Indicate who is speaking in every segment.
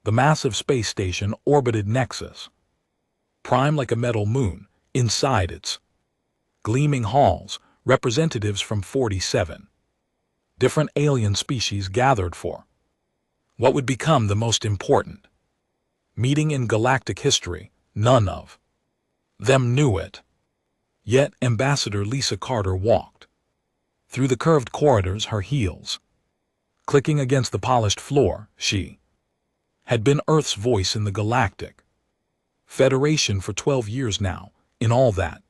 Speaker 1: The massive space station orbited Nexus, prime like a metal moon. Inside its gleaming halls, representatives from 47 different alien species gathered for what would become the most important meeting in galactic history. None of them knew it. Yet Ambassador Lisa Carter walked through the curved corridors, her heels clicking against the polished floor. She had been Earth's voice in the Galactic Federation for 12 years now. In all that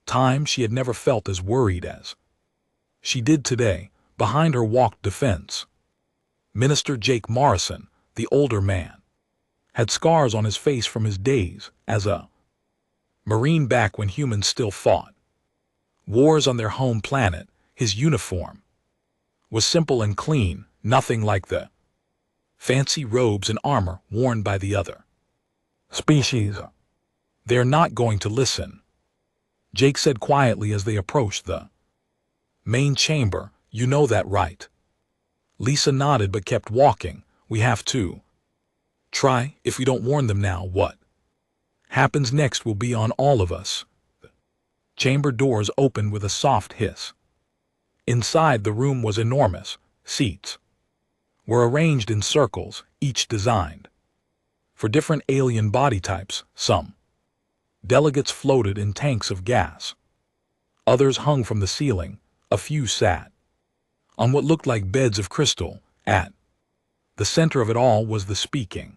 Speaker 1: time, she had never felt as worried as she did today. Behind her walked Defense Minister Jake Morrison. The older man had scars on his face from his days as a Marine back when humans still fought wars on their home planet. His uniform was simple and clean, nothing like the fancy robes and armor worn by the other species. "They're not going to listen," Jake said quietly as they approached the main chamber. "You know that, right?" Lisa nodded but kept walking. "We have to try. If we don't warn them now, what happens next will be on all of us." The chamber doors opened with a soft hiss. Inside, the room was enormous. Seats were arranged in circles, each designed for different alien body types. Some delegates floated in tanks of gas. Others hung from the ceiling. A few sat on what looked like beds of crystal. At the center of it all was the speaking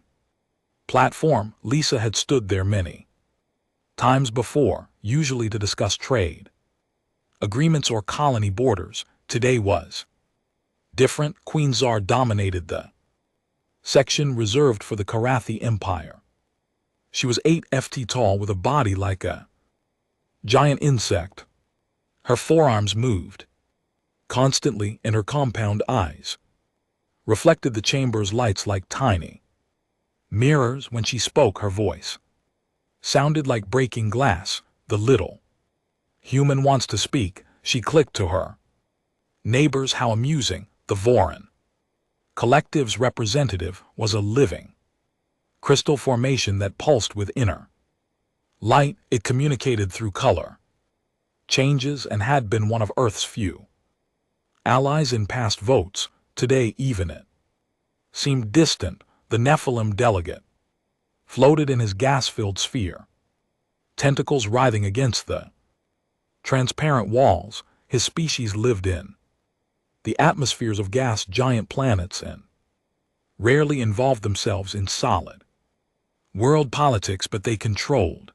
Speaker 1: platform. Lisa had stood there many times before, usually to discuss trade agreements or colony borders. Today was different. Queen Zar dominated the section reserved for the Karathi Empire. She was 8 feet tall with a body like a giant insect. Her forearms moved constantly, and her compound eyes reflected the chamber's lights like tiny mirrors. When she spoke, her voice sounded like breaking glass. "The little human wants to speak," she clicked to her neighbors. How amusing. The Voron Collective's representative was a living crystal formation that pulsed with inner light. It communicated through color changes and had been one of Earth's few allies in past votes. Today, even it seemed distant. The Nephilim delegate floated in his gas-filled sphere, tentacles writhing against the transparent walls his species lived in. The atmospheres of gas giant planets and rarely involved themselves in solid world politics, but they controlled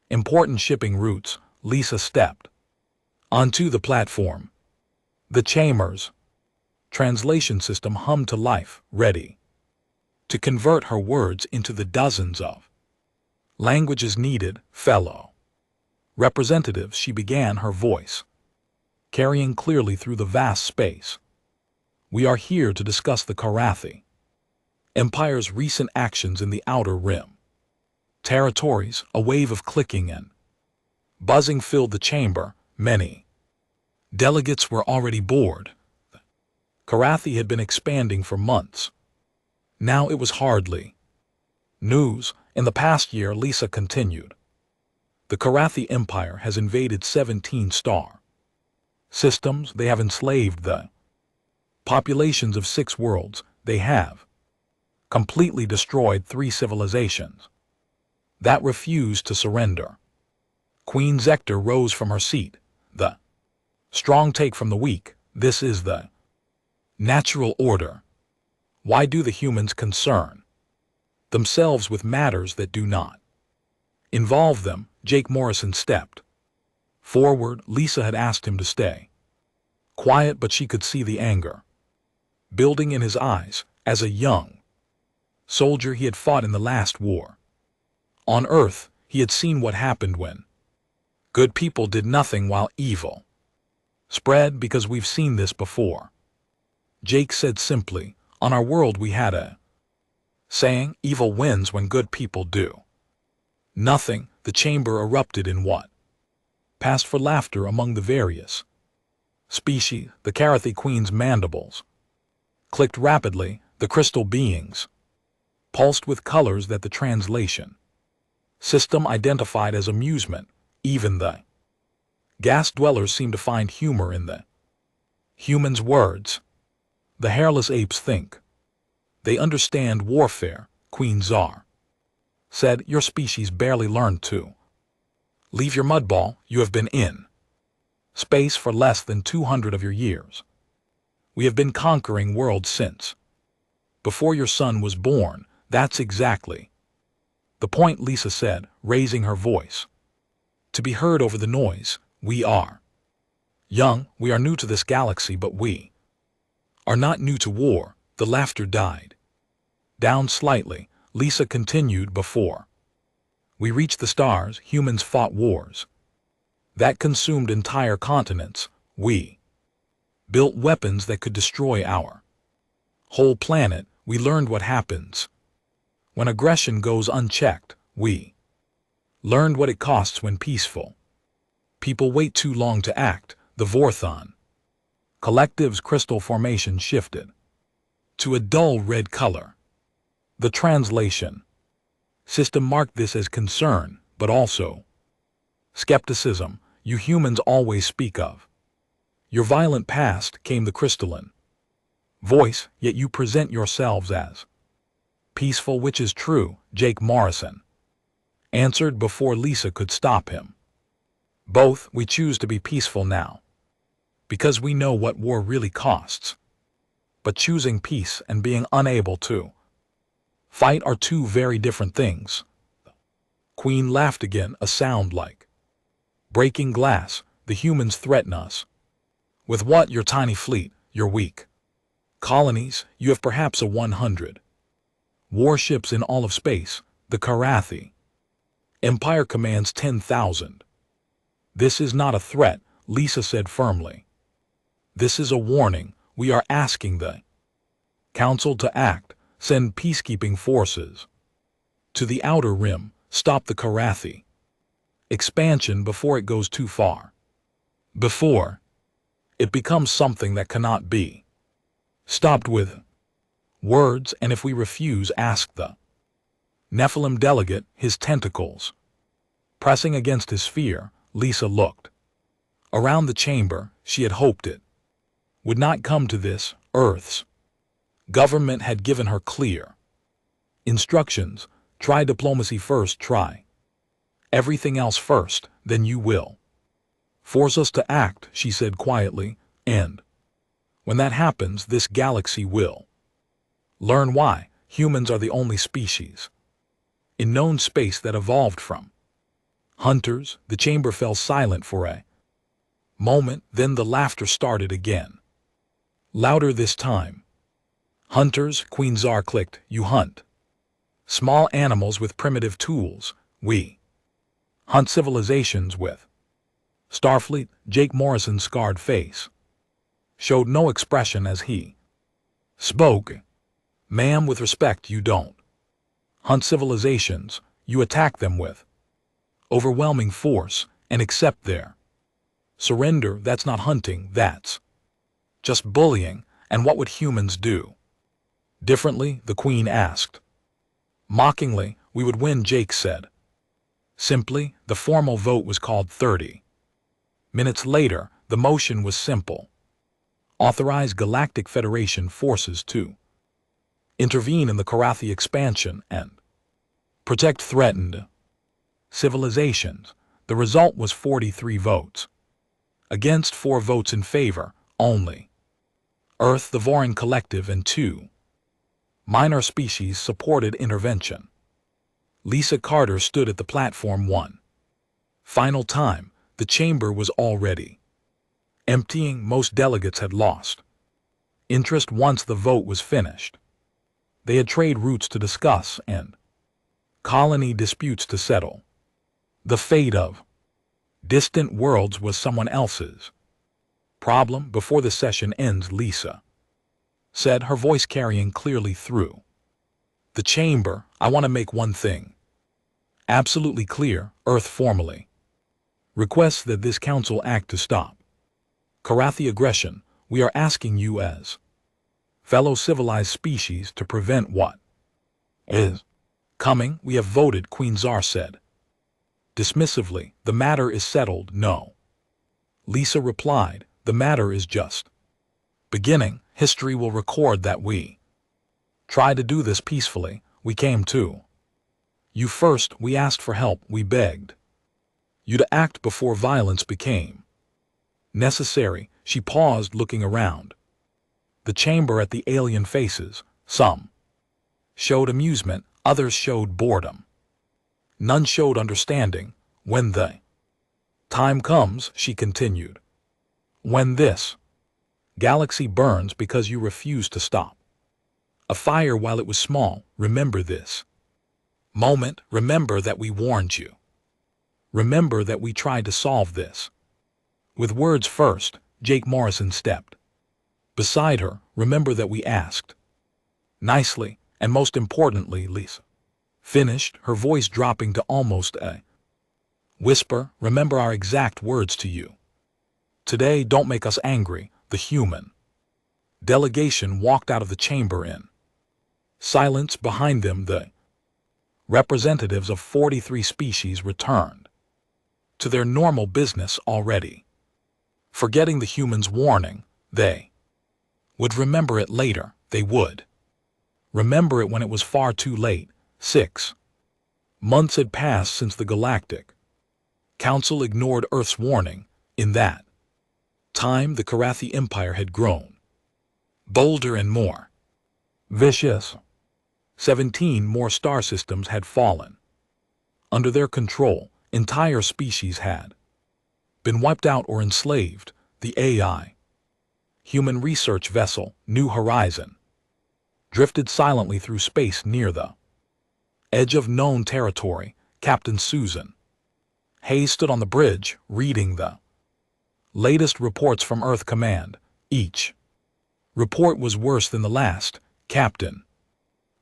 Speaker 1: important shipping routes. Lisa stepped onto the platform. The chamber's translation system hummed to life, ready to convert her words into the dozens of languages needed. "Fellow representatives," she began, her voice carrying clearly through the vast space. "We are here to discuss the Karathi Empire's recent actions in the Outer Rim territories." A wave of clicking and buzzing filled the chamber. Many delegates were already bored. Karathi had been expanding for months. Now it was hardly news. "In the past year," Lisa continued, "the Karathi Empire has invaded 17 star systems. They have enslaved the populations of 6 worlds. They have completely destroyed 3 civilizations that refused to surrender." Queen Zector rose from her seat. "The strong take from the weak. This is the natural order. Why do the humans concern themselves with matters that do not involve them?" Jake Morrison stepped forward. Lisa had asked him to stay quiet, but she could see the anger building in his eyes. As a young soldier, he had fought in the last war on Earth. He had seen what happened when good people did nothing while evil spread. "Because we've seen this before," Jake said simply. "On our world we had a saying, evil wins when good people do nothing." The chamber erupted in what passed for laughter among the various species. The Karathi Queen's mandibles clicked rapidly. The crystal beings pulsed with colors that the translation system identified as amusement. Even the gas dwellers seem to find humor in the humans' words. The hairless apes think. They understand warfare, Queen Czar said. Your species barely learned to leave your mudball. You have been in space for less than 200 of your years. We have been conquering worlds since before your son was born. That's exactly the point, Lisa said, raising her voice to be heard over the noise. We are young, we are new to this galaxy, but we are not new to war. The laughter died down slightly. Lisa continued, before we reached the stars, humans fought wars that consumed entire continents. We built weapons that could destroy our whole planet. We learned what happens when aggression goes unchecked. We learned what it costs when peaceful people wait too long to act. The Vorthon collective's crystal formation shifted to a dull red color. The translation system marked this as concern, but also skepticism. You humans always speak of your violent past, came the crystalline voice, yet you present yourselves as peaceful, which is true, Jake Morrison answered before Lisa could stop him. Both. We choose to be peaceful now because we know what war really costs. But choosing peace and being unable to fight are two very different things. Queen laughed again, a sound like breaking glass. The humans threaten us. With what? Your tiny fleet, your weak colonies. You have perhaps a 100 warships in all of space. The Karathi Empire commands 10,000. This is not a threat, Lisa said firmly. This is a warning. We are asking the Council to act, send peacekeeping forces to the outer rim, stop the Karathi expansion before it goes too far, before it becomes something that cannot be stopped with words. And if we refuse, ask the Nephilim delegate, his tentacles pressing against his sphere. Lisa looked around the chamber. She had hoped it would not come to this. Earth's government had given her clear instructions. Try diplomacy first, try everything else first, then you will force us to act, she said quietly, and when that happens, this galaxy will learn why humans are the only species in known space that evolved from hunters. The chamber fell silent for a moment, then the laughter started again, louder this time. Hunters, Queen Czar clicked. You hunt small animals with primitive tools. We hunt civilizations with Starfleet. Jake Morrison's scarred face showed no expression as he spoke. Ma'am, with respect, you don't hunt civilizations. You attack them with overwhelming force and accept their surrender. That's not hunting, that's just bullying. And what would humans do differently? The Queen asked mockingly. We would win, Jake said simply. The formal vote was called 30 minutes later. The motion was simple. Authorize Galactic Federation forces to intervene in the Karathi expansion and protect threatened civilizations. The result was 43 votes against, 4 votes in favor. Only Earth, the Vorin Collective, and 2 minor species supported intervention. Lisa Carter stood at the platform one final time. The chamber was already emptying. Most delegates had lost interest once the vote was finished. They had trade routes to discuss and colony disputes to settle. The fate of distant worlds was someone else's problem. Before the session ends, Lisa said, her voice carrying clearly through the chamber, I want to make one thing absolutely clear. Earth formally requests that this council act to stop Karathi aggression. We are asking you as fellow civilized species to prevent what is coming, we have voted, Queen Czar said. Dismissively, the matter is settled, no. Lisa replied, the matter is just beginning. History will record that we tried to do this peacefully. We came to you first, we asked for help, we begged you to act before violence became necessary. She paused, looking around the chamber at the alien faces. Some showed amusement, others showed boredom. None showed understanding. When the time comes, she continued, when this galaxy burns because you refuse to stop a fire while it was small, remember this moment, remember that we warned you. Remember that we tried to solve this. With words first, Jake Morrison stepped beside her. Remember that we asked nicely, and most importantly, Lisa finished, her voice dropping to almost a whisper. Remember our exact words to you. Today, don't make us angry. The human delegation walked out of the chamber in silence. Behind them, the representatives of 43 species returned to their normal business already. Forgetting the humans' warning, they would remember it later. They would remember it when it was far too late. 6 months had passed since the Galactic Council ignored Earth's warning. In that time, the Karathi Empire had grown bolder and more vicious. 17 more star systems had fallen under their control. Entire species had been wiped out or enslaved. The AI human research vessel, New Horizon, drifted silently through space near the edge of known territory. Captain Susan Hayes stood on the bridge, reading the latest reports from Earth Command. Each report was worse than the last, Captain,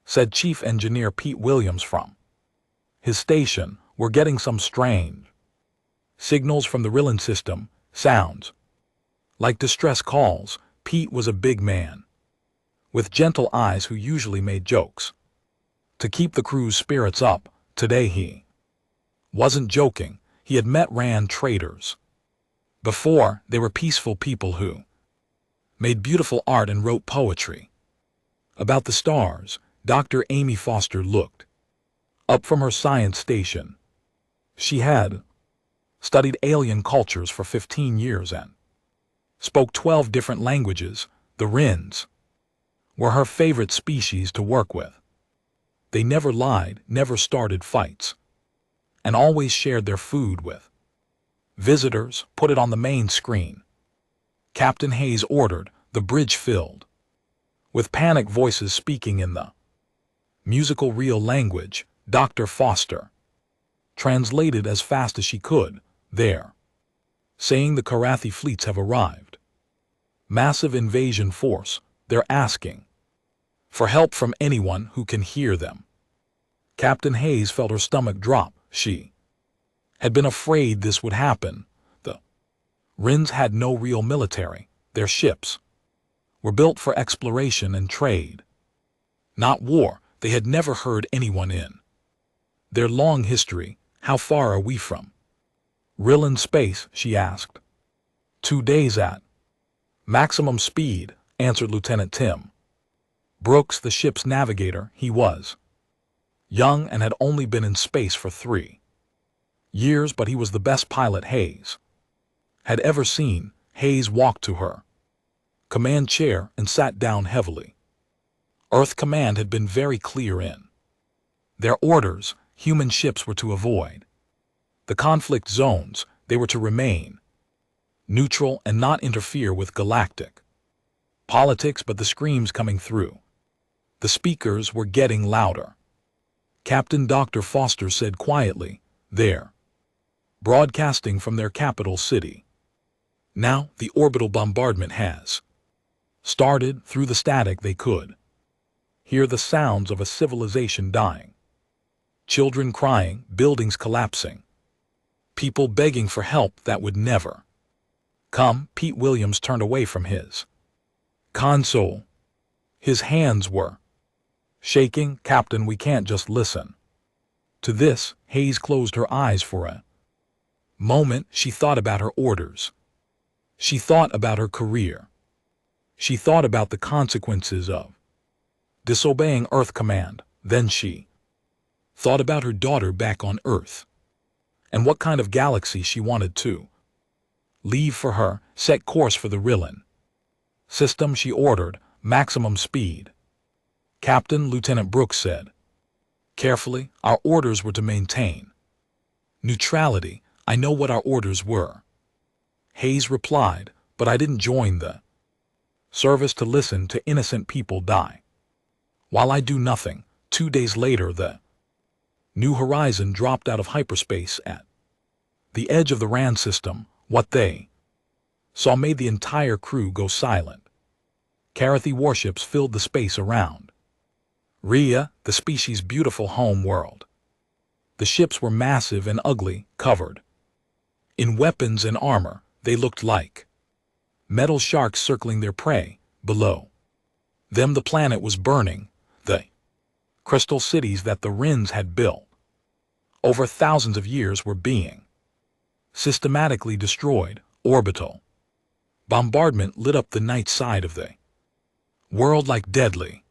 Speaker 1: said Chief Engineer Pete Williams from his station. We're getting some strange signals from the Rillan system, sounds like distress calls. Pete was a big man with gentle eyes who usually made jokes to keep the crew's spirits up. Today he wasn't joking. He had met Rand traders before. They were peaceful people who made beautiful art and wrote poetry about the stars. Dr. Amy Foster looked up from her science station. She had studied alien cultures for 15 years and spoke 12 different languages. The Rins were her favorite species to work with. They never lied, never started fights, and always shared their food with visitors. Put it on the main screen, Captain Hayes ordered. The bridge filled with panicked voices speaking in the musical real language. Dr. Foster translated as fast as she could. They're saying the Karathi fleets have arrived. Massive invasion force. They're asking for help from anyone who can hear them. Captain Hayes felt her stomach drop. She had been afraid this would happen. The Rins had no real military. Their ships were built for exploration and trade, not war. They had never heard anyone in their long history. How far are we from Rillan space? She asked. 2 days at maximum speed, answered Lieutenant Tim Brooks, the ship's navigator. He was young and had only been in space for 3 years, but he was the best pilot Hayes had ever seen. Hayes walked to her command chair and sat down heavily. Earth Command had been very clear in their orders. Human ships were to avoid the conflict zones. They were to remain neutral and not interfere with galactic politics. But the screams coming through the speakers were getting louder. Captain Dr. Foster said quietly, they're broadcasting from their capital city. Now the orbital bombardment has started. Through the static they could hear the sounds of a civilization dying. Children crying, buildings collapsing, people begging for help that would never come. Pete Williams turned away from his console. His hands were Shaking, "Captain, we can't just listen." To this, Hayes closed her eyes for a moment. She thought about her orders. She thought about her career. She thought about the consequences of disobeying Earth command. Then she thought about her daughter back on Earth and what kind of galaxy she wanted to leave for her. Set course for the Rillan system, she ordered. Maximum speed. "Captain," Lieutenant Brooks said carefully, "our orders were to maintain neutrality." "I know what our orders were," Hayes replied, "but I didn't join the service to listen to innocent people die while I do nothing." 2 days later, the New Horizon dropped out of hyperspace at the edge of the RAN system. What they saw made the entire crew go silent. Carathi warships filled the space around Rhea, the species' beautiful home world. The ships were massive and ugly, covered in weapons and armor. They looked like metal sharks circling their prey. Below them the planet was burning. The crystal cities that the Rins had built over thousands of years were being systematically destroyed. Orbital bombardment lit up the night side of the world like deadly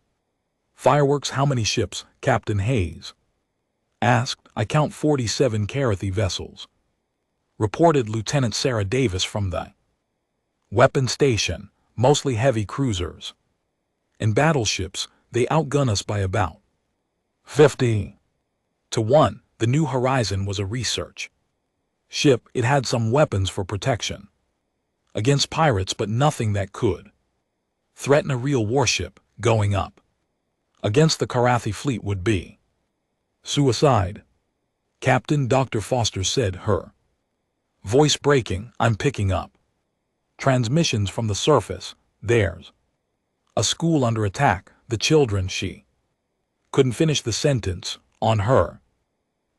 Speaker 1: fireworks. "How many ships?" Captain Hayes asked. "I count 47 Carathi vessels," reported Lieutenant Sarah Davis from the weapon station. "Mostly heavy cruisers and battleships. They outgun us by about 50-1. The New Horizon was a research ship. It had some weapons for protection against pirates, but nothing that could threaten a real warship. Going up against the Carathi fleet would be suicide," Captain Dr. Foster said, her voice breaking. "I'm picking up transmissions from the surface. There's a school under attack. The children—" She couldn't finish the sentence. On her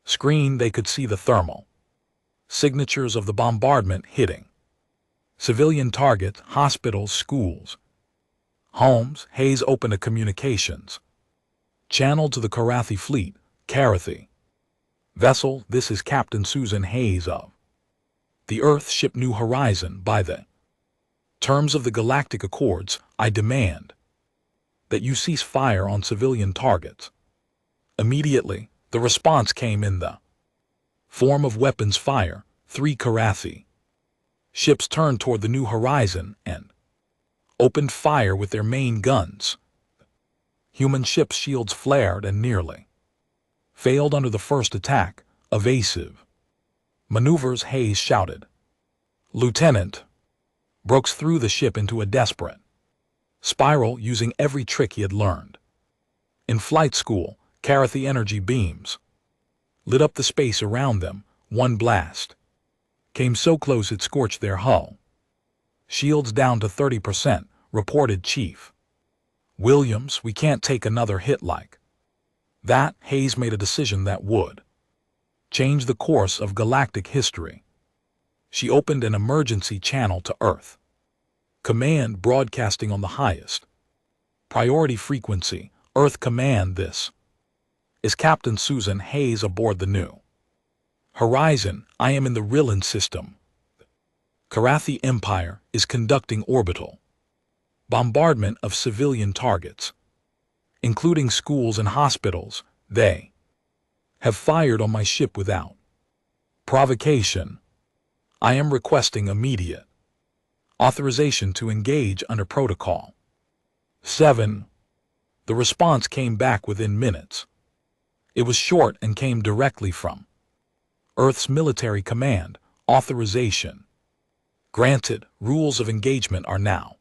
Speaker 1: screen they could see the thermal signatures of the bombardment hitting civilian targets, hospitals, schools, homes. Hayes opened a communications channel to the Carathi fleet. "Carathi vessel, this is Captain Susan Hayes of the Earth ship New Horizon. By the terms of the Galactic Accords, I demand that you cease fire on civilian targets immediately." The response came in the form of weapons fire. 3 Carathi ships turned toward the New Horizon and opened fire with their main guns. Human ships' shields flared and nearly failed under the first attack. "Evasive maneuvers," Hayes shouted. Lieutenant Brooks threw the ship into a desperate spiral, using every trick he had learned in flight school. Carathi energy beams lit up the space around them. One blast came so close it scorched their hull. "Shields down to 30%, reported Chief Williams. "We can't take another hit like that." Hayes made a decision that would change the course of galactic history. She opened an emergency channel to Earth Command, broadcasting on the highest priority frequency. "Earth Command, this is Captain Susan Hayes aboard the New Horizon. I am in the Rillan system. Carathi Empire is conducting orbital bombardment of civilian targets, including schools and hospitals. They have fired on my ship without provocation. I am requesting immediate authorization to engage under Protocol 7. The response came back within minutes. It was short and came directly from Earth's military command. "Authorization granted. Rules of engagement are now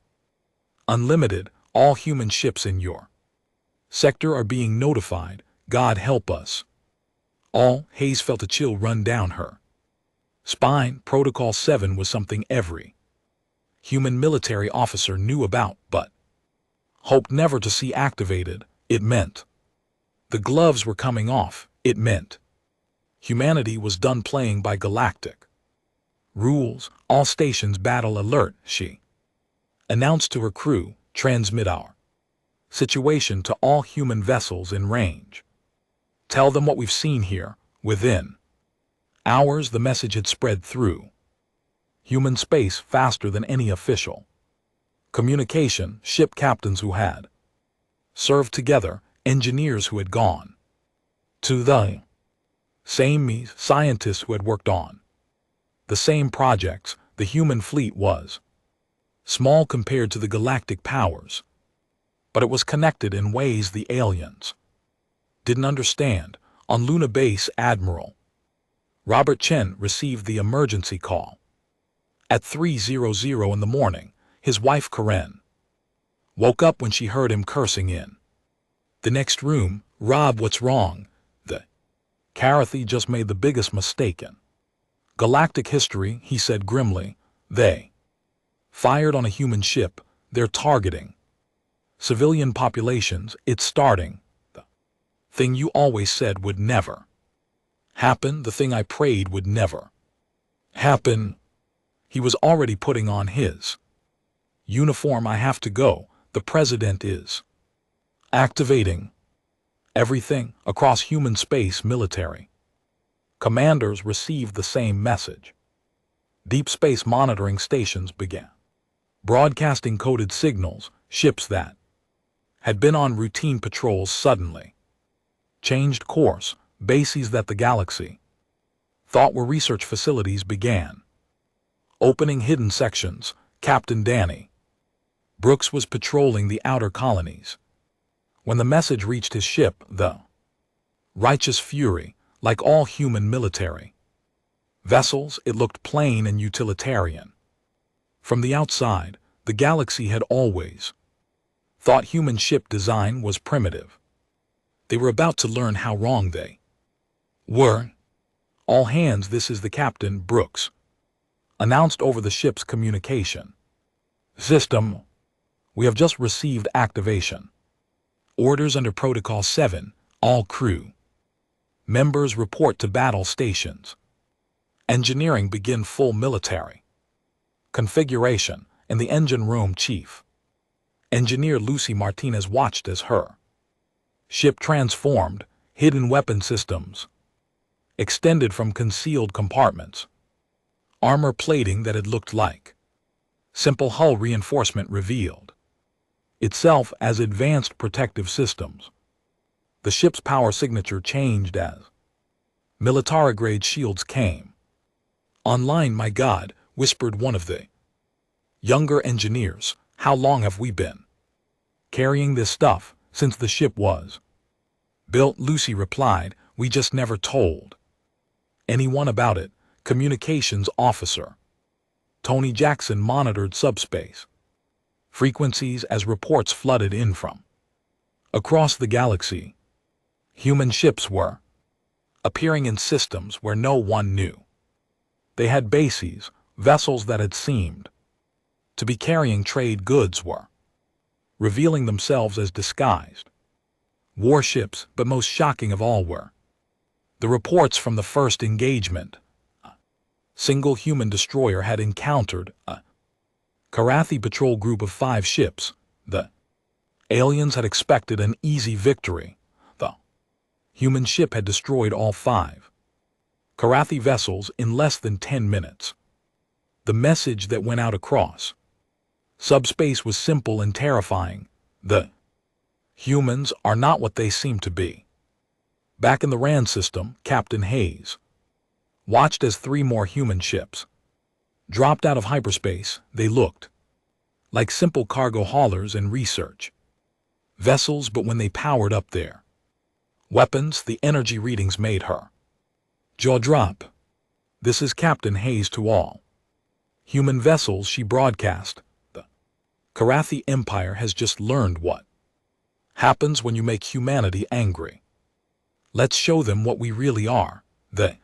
Speaker 1: unlimited. All human ships in your sector are being notified. God help us all." Hayes felt a chill run down her spine. Protocol 7 was something every human military officer knew about, but hoped never to see activated. It meant the gloves were coming off. It meant humanity was done playing by galactic rules. "All stations battle alert," she announced to her crew. "Transmit our situation to all human vessels in range. Tell them what we've seen here. Within hours, the message had spread through human space faster than any official communication. Ship captains who had served together, engineers who had gone to the same scientists who had worked on the same projects. The human fleet was small compared to the galactic powers, but it was connected in ways the aliens didn't understand. On Luna Base, Admiral Robert Chen received the emergency call. At 3:00 in the morning, his wife Karen woke up when she heard him cursing in the next room. Rob, what's wrong? The Carathi just made the biggest mistake in galactic history, he said grimly. They fired on a human ship. They're targeting civilian populations. It's starting. The thing you always said would never happen. The thing I prayed would never happen. He was already putting on his uniform. I have to go. The president is activating everything across human space. Military commanders received the same message. Deep space monitoring stations began broadcasting coded signals. Ships that had been on routine patrols suddenly changed course. Bases that the galaxy thought were research facilities began opening hidden sections. Captain Danny Brooks was patrolling the outer colonies. When the message reached his ship, the righteous fury, like all human military vessels, it looked plain and utilitarian. From the outside, the galaxy had always thought human ship design was primitive. They were about to learn how wrong they were. All hands, this is the captain, Brooks announced over the ship's communication system. We have just received activation orders under Protocol 7. All crew members report to battle stations. Engineering begin full military configuration. In the engine room, Chief Engineer Lucy Martinez watched as her ship transformed. Hidden weapon systems extended from concealed compartments. Armor plating that had looked like simple hull reinforcement revealed itself as advanced protective systems. The ship's power signature changed as military-grade shields came online. My God, whispered one of the younger engineers. How long have we been carrying this stuff? Since the ship was built, Lucy replied. We just never told anyone about it. Communications officer Tony Jackson monitored subspace frequencies as reports flooded in from across the galaxy. Human ships were appearing in systems where no one knew they had bases. Vessels that had seemed to be carrying trade goods were revealing themselves as disguised warships. But most shocking of all were the reports from the first engagement. A single human destroyer had encountered a Carathi patrol group of 5 ships. The aliens had expected an easy victory. The human ship had destroyed all 5 Carathi vessels in less than 10 minutes. The message that went out across subspace was simple and terrifying. The humans are not what they seem to be. Back in the RAN system, Captain Hayes watched as 3 more human ships dropped out of hyperspace. They looked like simple cargo haulers and research vessels, but when they powered up their weapons, the energy readings made her jaw drop. This is Captain Hayes to all human vessels, she broadcast. The Carathi Empire has just learned what happens when you make humanity angry. Let's show them what we really are. The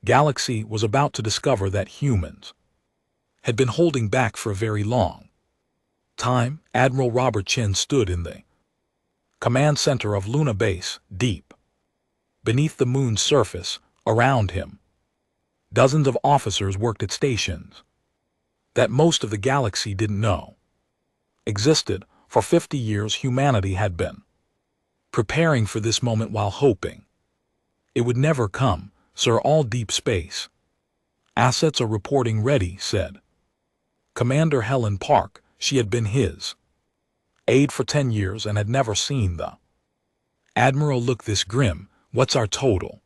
Speaker 1: galaxy was about to discover that humans had been holding back for a very long time. Admiral Robert Chen stood in the command center of Luna Base, deep beneath the moon's surface. Around him, dozens of officers worked at stations that most of the galaxy didn't know existed. For 50 years, humanity had been preparing for this moment while hoping it would never come, sir. All deep space assets are reporting ready, said Commander Helen Park. She had been his aide for 10 years and had never seen the Admiral look this grim. What's our total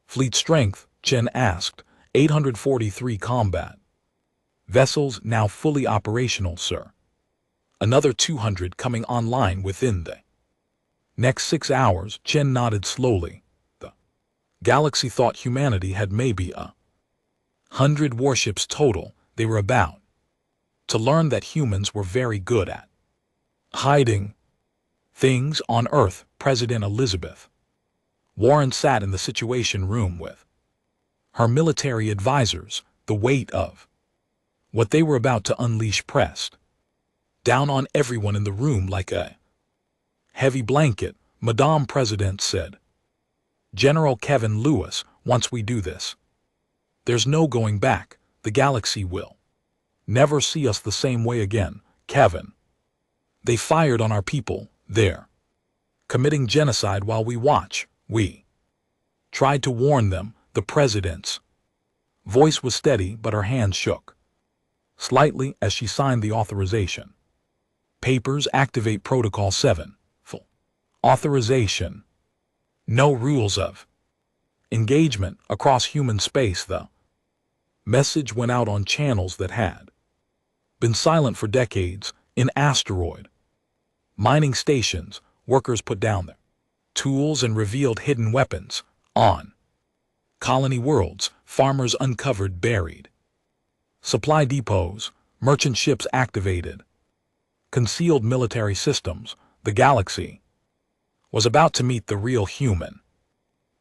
Speaker 1: fleet strength? Chen asked. 843 combat vessels now fully operational, sir. Another 200 coming online within the next 6 hours. Chen nodded slowly. The galaxy thought humanity had maybe 100 warships total. They were about to learn that humans were very good at hiding things on Earth. President Elizabeth Warren sat in the Situation Room with her military advisors. The weight of what they were about to unleash pressed down on everyone in the room like a heavy blanket. Madame President said, General Kevin Lewis, once we do this, there's no going back. The galaxy will never see us the same way again. Kevin, they fired on our people. They're committing genocide while we watch. We tried to warn them. The president's voice was steady, but her hand shook slightly as she signed the authorization papers. Activate Protocol 7. Full authorization. No rules of engagement across human space. The message went out on channels that had been silent for decades. In asteroid mining stations, workers put down their tools and revealed hidden weapons. On colony worlds, farmers uncovered buried supply depots. Merchant ships activated concealed military systems. The galaxy was about to meet the real human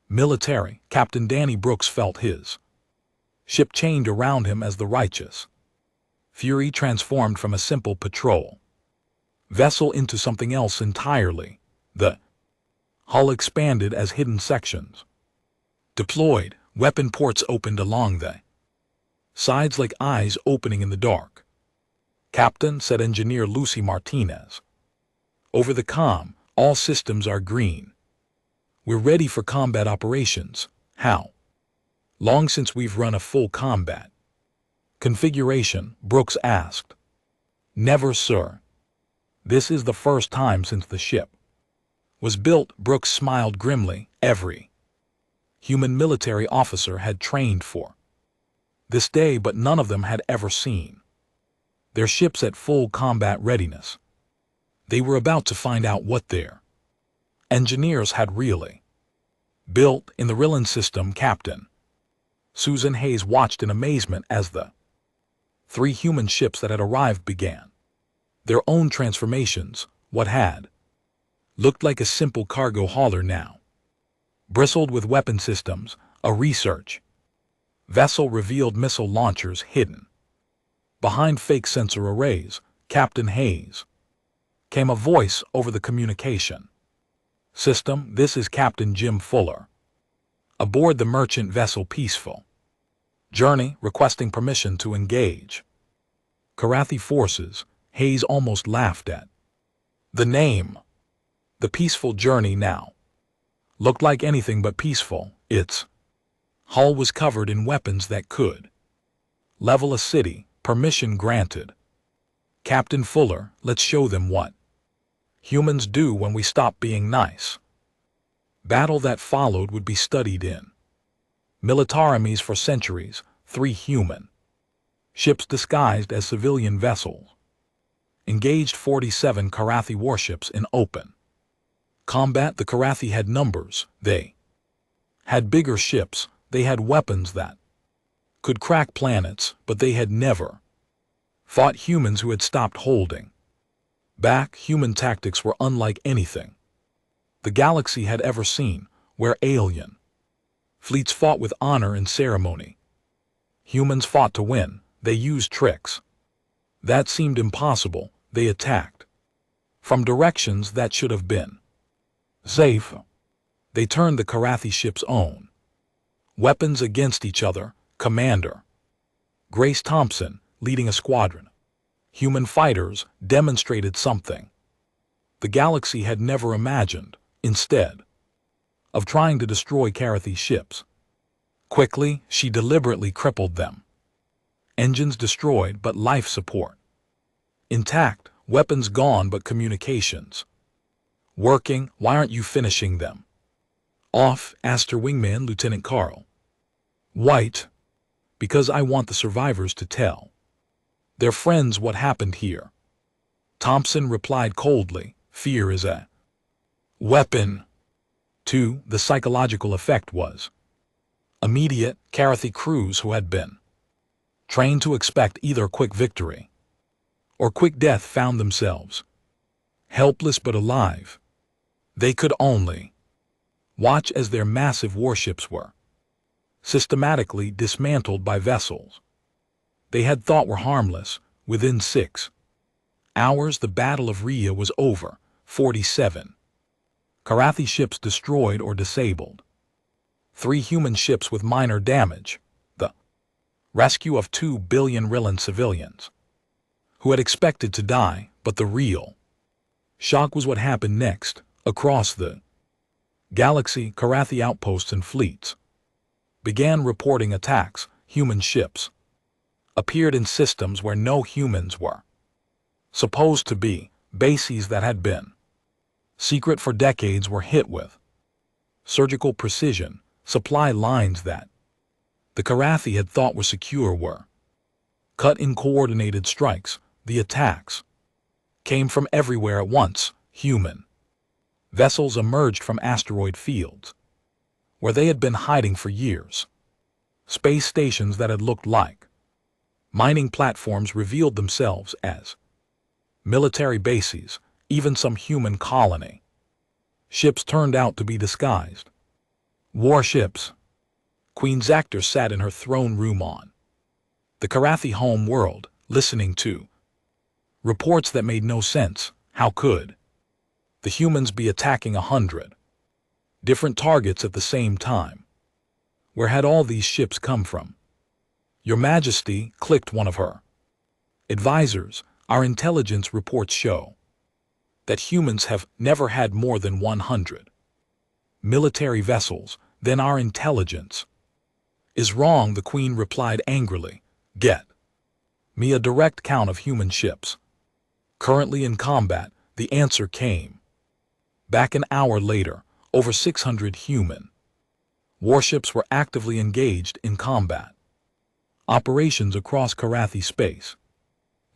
Speaker 1: military. Captain Danny Brooks felt his ship chained around him as the righteous Fury transformed from a simple patrol vessel into something else entirely. The hull expanded as hidden sections deployed. Weapon ports opened along the sides like eyes opening in the dark. Captain, said Engineer Lucy Martinez over the comm, all systems are green. We're ready for combat operations. How long since we've run a full combat configuration? Brooks asked. Never, sir. This is the first time since the ship was built. Brooks smiled grimly. Every human military officer had trained for this day, but none of them had ever seen their ships at full combat readiness. They were about to find out what their engineers had really built in the Rillan system. Captain Susan Hayes watched in amazement as the 3 human ships that had arrived began their own transformations. What had looked like a simple cargo hauler now bristled with weapon systems. A research vessel revealed missile launchers hidden behind fake sensor arrays. Captain Hayes came a voice over the communication system. This is Captain Jim Fuller aboard the merchant vessel Peaceful Journey, requesting permission to engage Karathi forces. Hayes almost laughed at the name. The Peaceful Journey now looked like anything but peaceful. Its hull was covered in weapons that could level a city. Permission granted. Captain Fuller, let's show them what humans do when we stop being nice. Battle that followed would be studied in militarities for centuries. 3 human ships disguised as civilian vessels engaged 47 Karathi warships in open combat. The Karathi had numbers. They had bigger ships. They had weapons that could crack planets, but they had never fought humans who had stopped holding back. Human tactics were unlike anything the galaxy had ever seen, where alien fleets fought with honor and ceremony. Humans fought to win. They used tricks that seemed impossible. They attacked from directions that should have been safe. They turned the Karathi ship's own weapons against each other. Commander Grace Thompson, leading a squadron human fighters, demonstrated something the galaxy had never imagined, instead of trying to destroy Karathi's ships. Quickly, she deliberately crippled them. Engines destroyed, but life support intact, weapons gone, but communications working. Why aren't you finishing them off? Asked her wingman, Lieutenant Carl White. Because I want the survivors to tell their friends what happened here. Thompson replied coldly, fear is a weapon. 2. The psychological effect was immediate. Karathi crews who had been trained to expect either quick victory or quick death found themselves helpless but alive. They could only watch as their massive warships were systematically dismantled by vessels they had thought were harmless. Within 6 hours, the Battle of Rhea was over. 47 Karathi ships destroyed or disabled. 3 human ships with minor damage. The rescue of 2 billion Rillan civilians who had expected to die, but the real shock was what happened next. Across the galaxy, Karathi outposts and fleets began reporting attacks. Human ships appeared in systems where no humans were supposed to be. Bases that had been secret for decades were hit with surgical precision. Supply lines that the Karathi had thought were secure were cut in coordinated strikes. The attacks came from everywhere at once. Human vessels emerged from asteroid fields where they had been hiding for years. Space stations that had looked like mining platforms revealed themselves as military bases. Even some human colony ships turned out to be disguised warships. Queen Zactor sat in her throne room on the Karathi home world, listening to reports that made no sense. How could the humans be attacking 100 different targets at the same time? Where had all these ships come from? Your Majesty, clicked one of her advisors, our intelligence reports show that humans have never had more than 100 military vessels. Then our intelligence is wrong, the Queen replied angrily. Get me a direct count of human ships currently in combat. The answer came back an hour later. Over 600 human warships were actively engaged in combat operations across Karathi space.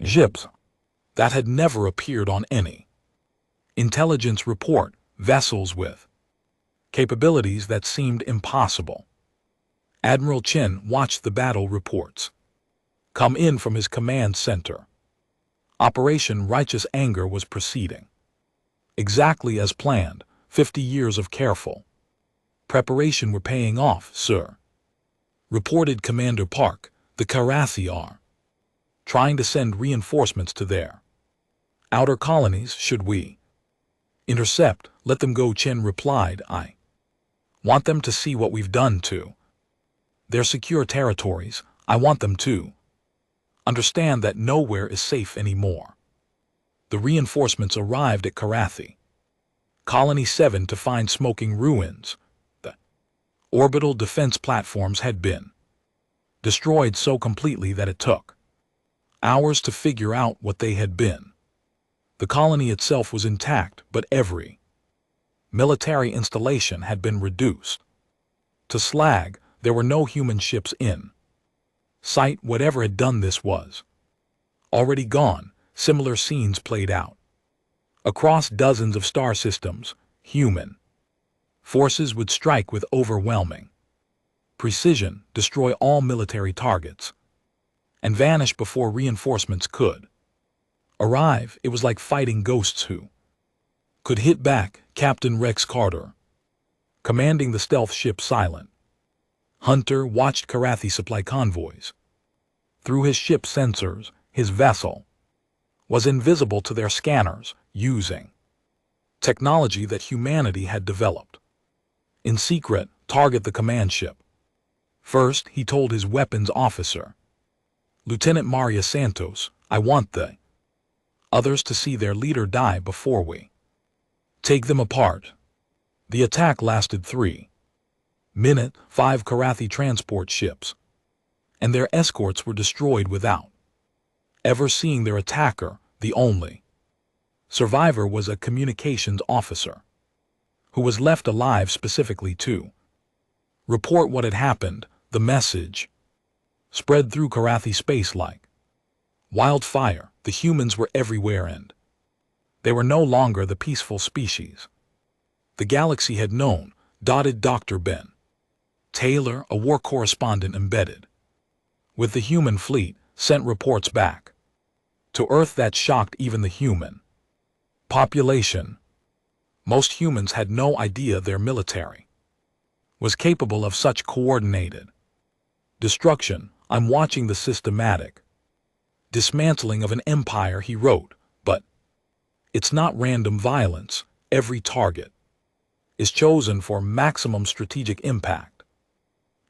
Speaker 1: Ships that had never appeared on any intelligence report. Vessels with capabilities that seemed impossible. Admiral Chen watched the battle reports come in from his command center. Operation Righteous Anger was proceeding exactly as planned. 50 years of careful preparation were paying off, sir, reported Commander Park. The Karathi are trying to send reinforcements to their outer colonies. Should we intercept? Let them go, Chen replied. I want them to see what we've done to their secure territories. I want them to understand that nowhere is safe anymore. The reinforcements arrived at Karathi Colony 7 to find smoking ruins. The orbital defense platforms had been destroyed so completely that it took hours to figure out what they had been. The colony itself was intact, but every military installation had been reduced to slag. There were no human ships in sight. Whatever had done this was already gone. Similar scenes played out across dozens of star systems. Human forces would strike with overwhelming precision, destroy all military targets, and vanish before reinforcements could arrive. It was like fighting ghosts who could hit back. Captain Rex Carter, commanding the stealth ship Silent Hunter, watched Karathi supply convoys. Through his ship's sensors, his vessel was invisible to their scanners, using technology that humanity had developed in secret. Target the command ship first, he told his weapons officer, Lieutenant Maria Santos. I want the others to see their leader die before we Take them apart. The attack lasted 3 minutes. 5 Karathi transport ships and their escorts were destroyed without ever seeing their attacker. The only survivor was a communications officer who was left alive specifically to report what had happened. The message spread through Karathi space like wildfire. The humans were everywhere and they were no longer the peaceful species the galaxy had known. Dr. Ben Taylor, a war correspondent embedded with the human fleet, sent reports back to Earth that shocked even the human population. Most humans had no idea their military was capable of such coordinated destruction. I'm watching the systematic dismantling of an empire, he wrote, but it's not random violence. Every target is chosen for maximum strategic impact.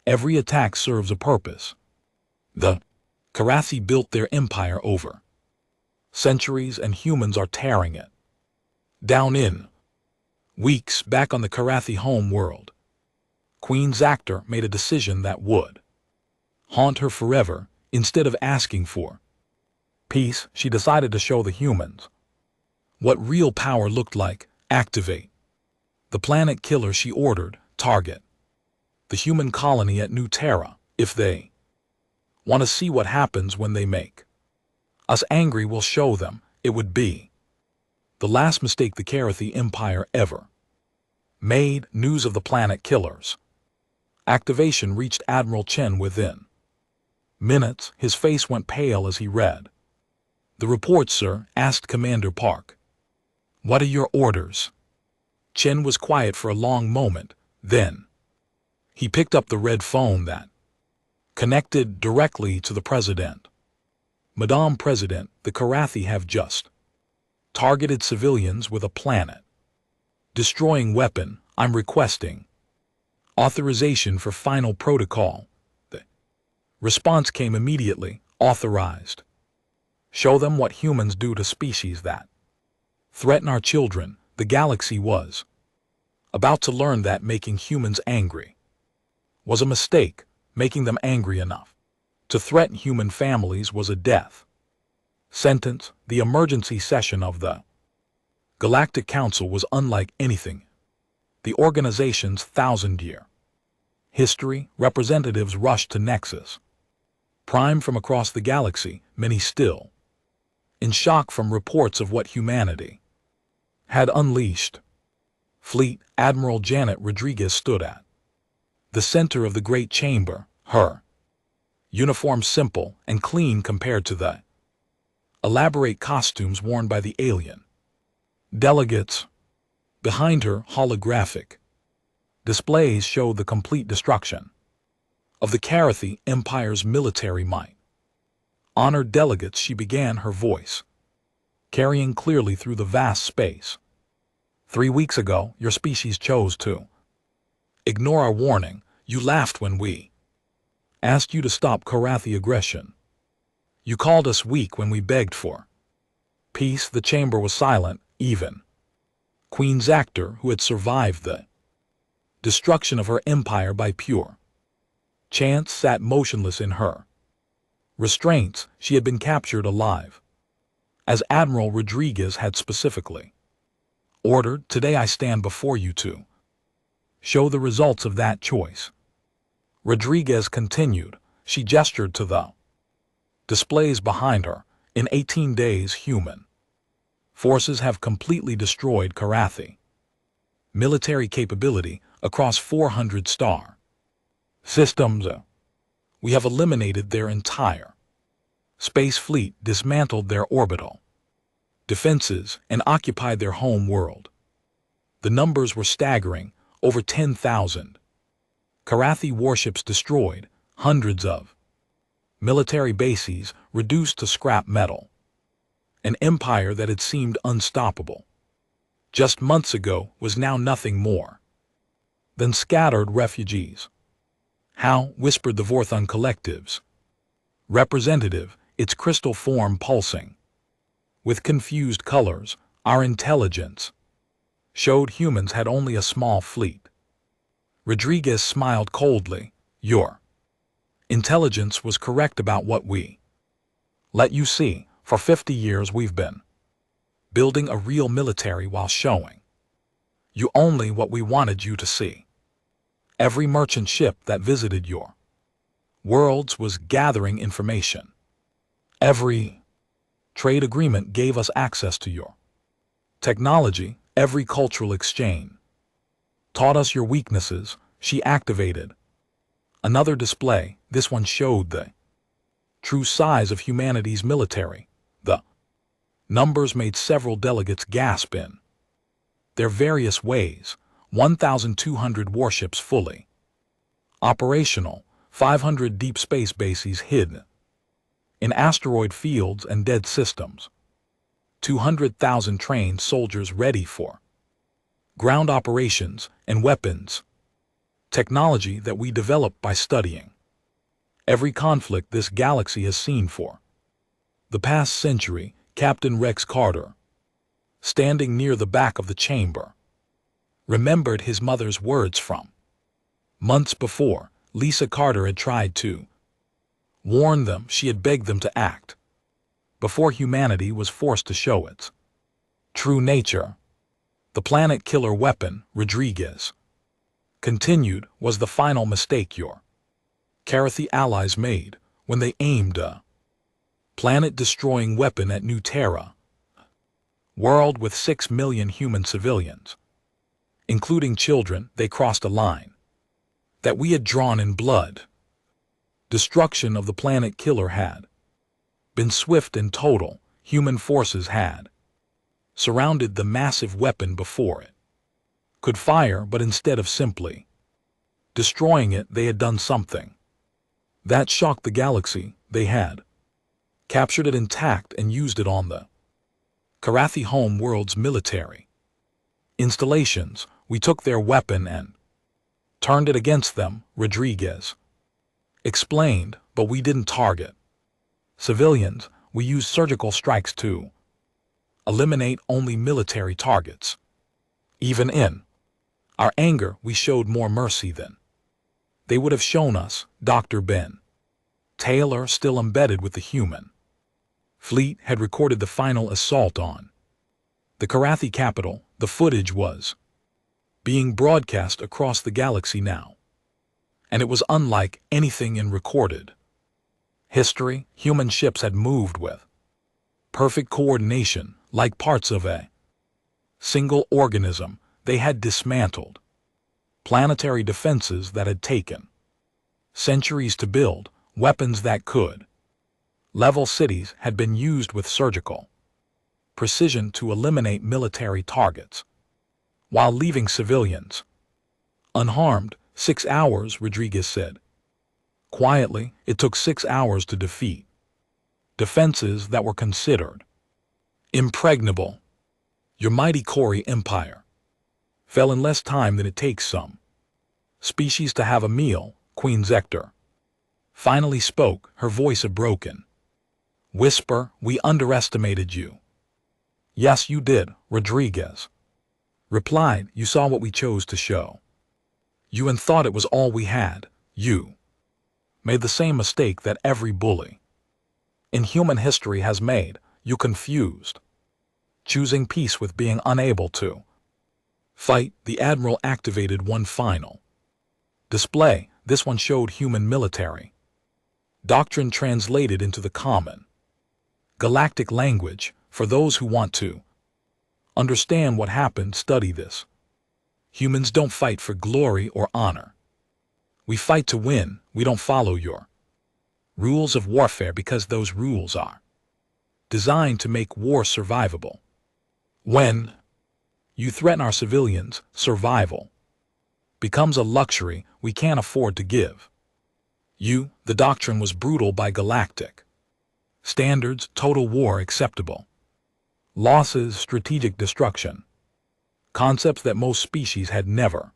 Speaker 1: Every attack serves a purpose. The Karathi built their empire over centuries and humans are tearing it down in weeks. Back on the Karathi home world, Queen Zactor made a decision that would haunt her forever. Instead of asking for peace, she decided to show the humans what real power looked like. Activate the planet killer, she ordered. Target the human colony at New Terra. If they want to see what happens when they make us angry, we'll show them. It would be the last mistake the Karathi Empire ever made. News of the planet killer's activation reached Admiral Chen within minutes. His face went pale as he read the report. Sir, asked Commander Park, what are your orders? Chen was quiet for a long moment. Then he picked up the red phone that connected directly to the president. Madame President, the Karathi have just targeted civilians with a planet destroying weapon. I'm requesting authorization for final protocol. The response came immediately. Authorized. Show them what humans do to species that threaten our children. The galaxy was about to learn that making humans angry was a mistake. Making them angry enough to threaten human families was a death sentence. The emergency session of the Galactic Council was unlike anything the organization's 1,000-year history. Representatives rushed to Nexus Prime from across the galaxy, many still in shock from reports of what humanity had unleashed. Fleet Admiral Janet Rodriguez stood at the center of the great chamber, her uniform simple and clean compared to the elaborate costumes worn by the alien delegates. Behind her, holographic displays showed the complete destruction of the Karathi Empire's military might. Honored delegates, she began, her voice carrying clearly through the vast space. 3 weeks ago, your species chose to ignore our warning. You laughed when we asked you to stop Karathi aggression. You called us weak when we begged for peace. The chamber was silent. Even Queen Zactor, who had survived the destruction of her empire by pure chance, sat motionless in her restraints. She had been captured alive, as Admiral Rodriguez had specifically ordered. Today I stand before you to show the results of that choice. Rodriguez continued. She gestured to the displays behind her. In 18 days, human forces have completely destroyed Karathi military capability across 400 star systems. We have eliminated their entire space fleet, dismantled their orbital defenses, and occupied their home world. The numbers were staggering. Over 10,000 Karathi warships destroyed, hundreds of military bases reduced to scrap metal. An empire that had seemed unstoppable just months ago was now nothing more than scattered refugees. How? Whispered the Vorthon collective's representative, its crystal form pulsing with confused colors. Our intelligence showed humans had only a small fleet. Rodriguez smiled coldly. Your intelligence was correct about what we let you see. For 50 years we've been building a real military while showing you only what we wanted you to see. Every merchant ship that visited your worlds was gathering information. Every trade agreement gave us access to your technology. Every cultural exchange taught us your weaknesses. She activated another display. This one showed the true size of humanity's military. The numbers made several delegates gasp in their various ways. 1,200 warships fully operational, 500 deep space bases hidden in asteroid fields and dead systems, 200,000 trained soldiers ready for ground operations and weapons, technology that we developed by studying every conflict this galaxy has seen for the past century. Captain Rex Carter, standing near the back of the chamber, remembered his mother's words from months before. Lisa Carter had tried to warn them. She had begged them to act before humanity was forced to show its true nature. The planet killer weapon, Rodriguez continued, was the final mistake your Carathi allies made when they aimed a planet-destroying weapon at New Terra, world with 6 million human civilians, including children. They crossed a line that we had drawn in blood. Destruction of the planet killer had been swift and total. Human forces had surrounded the massive weapon before it could fire, but instead of simply destroying it, they had done something that shocked the galaxy. They had captured it intact and used it on the Carathi home world's military installations. We took their weapon and turned it against them, Rodriguez explained, but we didn't target civilians. We used surgical strikes to eliminate only military targets. Even in our anger, we showed more mercy than they would have shown us. Dr. Ben Taylor, still embedded with the human fleet, had recorded the final assault on the Carathi capital. The footage was being broadcast across the galaxy now, and it was unlike anything in recorded history. Human ships had moved with perfect coordination, like parts of a single organism. They had dismantled planetary defenses that had taken centuries to build. Weapons that could level cities had been used with surgical precision to eliminate military targets while leaving civilians unharmed. 6 hours, Rodriguez said quietly. It took 6 hours to defeat defenses that were considered impregnable. Your mighty Kori empire fell in less time than it takes some species to have a meal. Queen Zector finally spoke, her voice a broken whisper. We underestimated you. Yes, you did, Rodriguez replied. You saw what we chose to show you and thought it was all we had. You made the same mistake that every bully in human history has made. You confused choosing peace with being unable to fight. The Admiral activated one final display. This one showed human military doctrine translated into the common galactic language. For those who want to understand what happened, study this. Humans don't fight for glory or honor. We fight to win. We don't follow your rules of warfare because those rules are designed to make war survivable. When you threaten our civilians, survival becomes a luxury we can't afford to give you. The doctrine was brutal by galactic standards. Total war acceptable. Losses, strategic destruction. Concepts that most species had never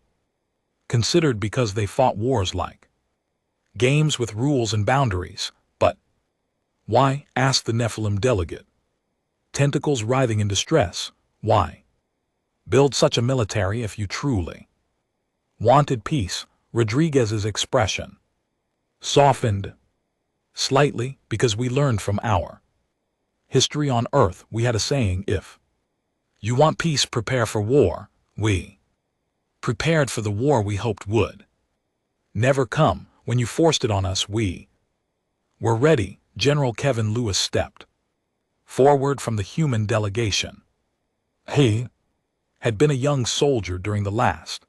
Speaker 1: considered because they fought wars like games with rules and boundaries. But why? Asked the Nephilim delegate, tentacles writhing in distress. Why Build such a military if you truly wanted peace. Rodriguez's expression softened slightly because we learned from our history on Earth. We had a saying, if you want peace, prepare for war. We prepared for the war we hoped would never come. When you forced it on us, we were ready. General Kevin Lewis stepped forward from the human delegation. He had been a young soldier during the last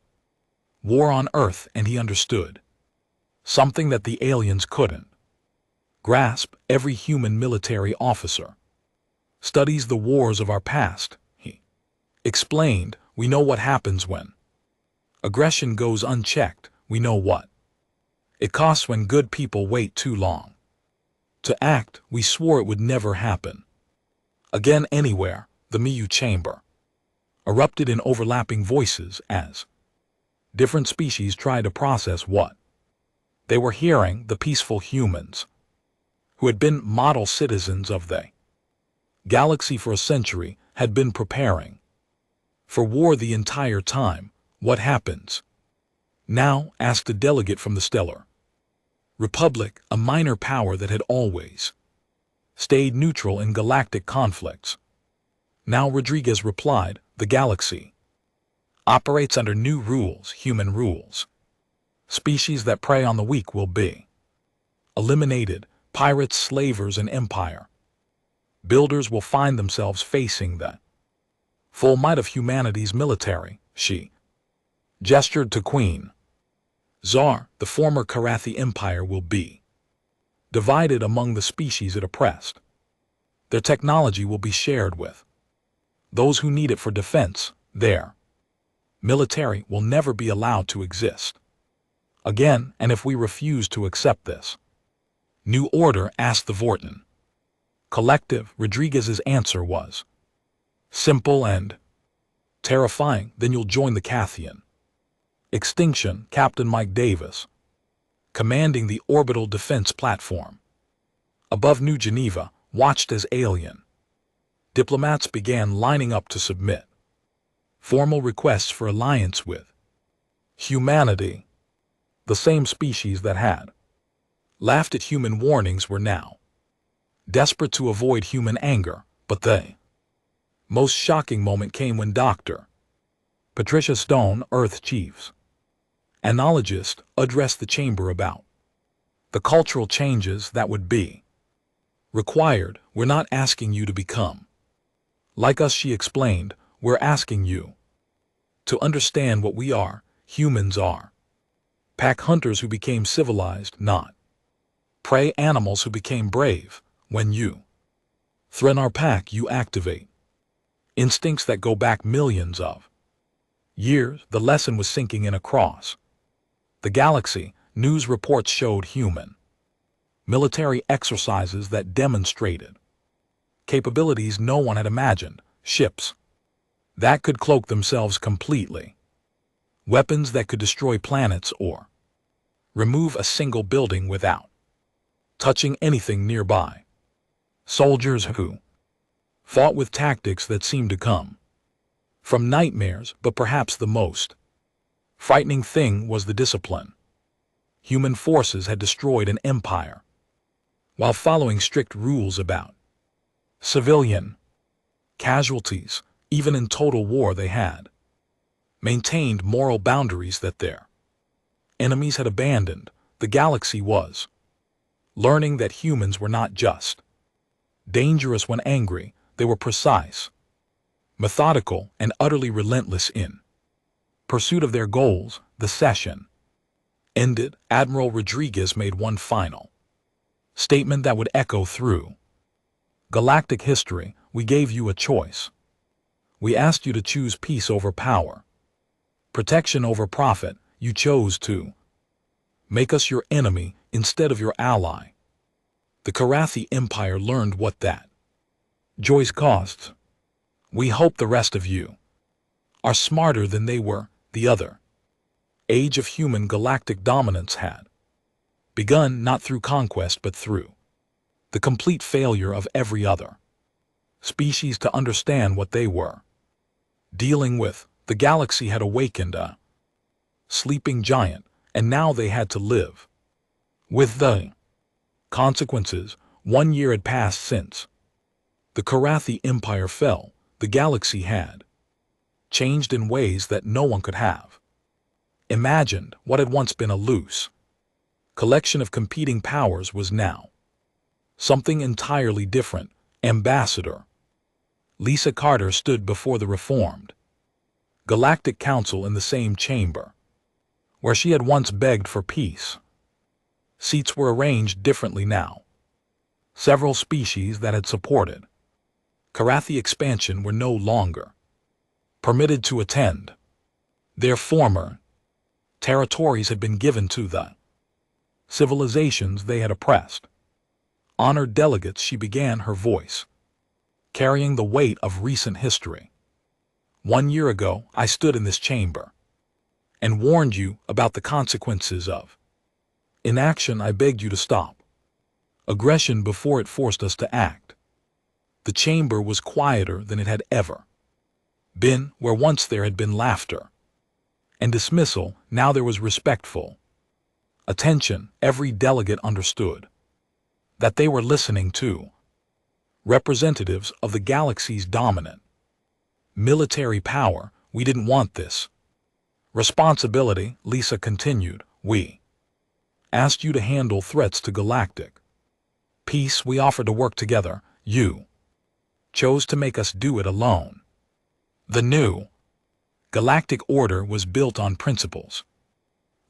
Speaker 1: war on Earth, and he understood something that the aliens couldn't grasp. Every human military officer studies the wars of our past, he explained. We know what happens when aggression goes unchecked. We know what it costs when good people wait too long to act. We swore it would never happen again anywhere. The Miyu chamber erupted in overlapping voices as different species tried to process what they were hearing. The peaceful humans who had been model citizens of the galaxy for a century had been preparing for war the entire time. What happens now? Asked a delegate from the Stellar Republic, a minor power that had always stayed neutral in galactic conflicts. Now Rodriguez replied, the galaxy operates under new rules, human rules. Species that prey on the weak will be eliminated. Pirates, slavers, and empire builders will find themselves facing the full might of humanity's military. She gestured to Queen Czar. The former Karathi Empire will be divided among the species it oppressed. Their technology will be shared with those who need it for defense. Their military will never be allowed to exist again. And if we refuse to accept this new order, asked the Vorten collective, Rodriguez's answer was simple and terrifying. Then you'll join the Cathian extinction. Captain Mike Davis, commanding the orbital defense platform above New Geneva, watched as alien diplomats began lining up to submit formal requests for alliance with humanity. The same species that had laughed at human warnings were now desperate to avoid human anger. But the most shocking moment came when Dr. Patricia Stone, Earth Chief's analogist, addressed the chamber about the cultural changes that would be required. We're not asking you to become like us, she explained. We're asking you to understand what we are. Humans are pack hunters who became civilized, not prey animals who became brave. When you threaten our pack, you activate instincts that go back millions of years. The lesson was sinking in across the galaxy. News reports showed human military exercises that demonstrated capabilities no one had imagined. Ships that could cloak themselves completely, weapons that could destroy planets or remove a single building without touching anything nearby. Soldiers who fought with tactics that seemed to come from nightmares. But perhaps the most frightening thing was the discipline. Human forces had destroyed an empire while following strict rules about civilian casualties. Even in total war, they had maintained moral boundaries that their enemies had abandoned. The galaxy was learning that humans were not just dangerous when angry. They were precise, methodical, and utterly relentless in pursuit of their goals. The session ended. Admiral Rodriguez made one final statement that would echo through galactic history. We gave you a choice. We asked you to choose peace over power, protection over profit. You chose to make us your enemy instead of your ally. The Karathi Empire learned what that choice costs. We hope the rest of you are smarter than they were. The other age of human galactic dominance had begun, not through conquest but through the complete failure of every other species to understand what they were dealing with the galaxy had awakened a sleeping giant, and now they had to live with the consequences. 1 year had passed since the Karathi Empire fell. The galaxy had changed in ways that no one could have imagined. What had once been a loose collection of competing powers was now something entirely different. Ambassador Lisa Carter stood before the reformed Galactic Council in the same chamber where she had once begged for peace. Seats were arranged differently now. Several species that had supported Karathi expansion were no longer permitted to attend. Their former territories had been given to the civilizations they had oppressed. Honored delegates, she began, her voice carrying the weight of recent history. 1 year ago, I stood in this chamber and warned you about the consequences of inaction. I begged you to stop aggression before it forced us to act. The chamber was quieter than it had ever been. Where once there had been laughter and dismissal, now there was respectful attention. Every delegate understood that they were listening to representatives of the galaxy's dominant military power. We didn't want this responsibility, Lisa continued. We asked you to handle threats to galactic peace. We offered to work together. You chose to make us do it alone. The new galactic order was built on principles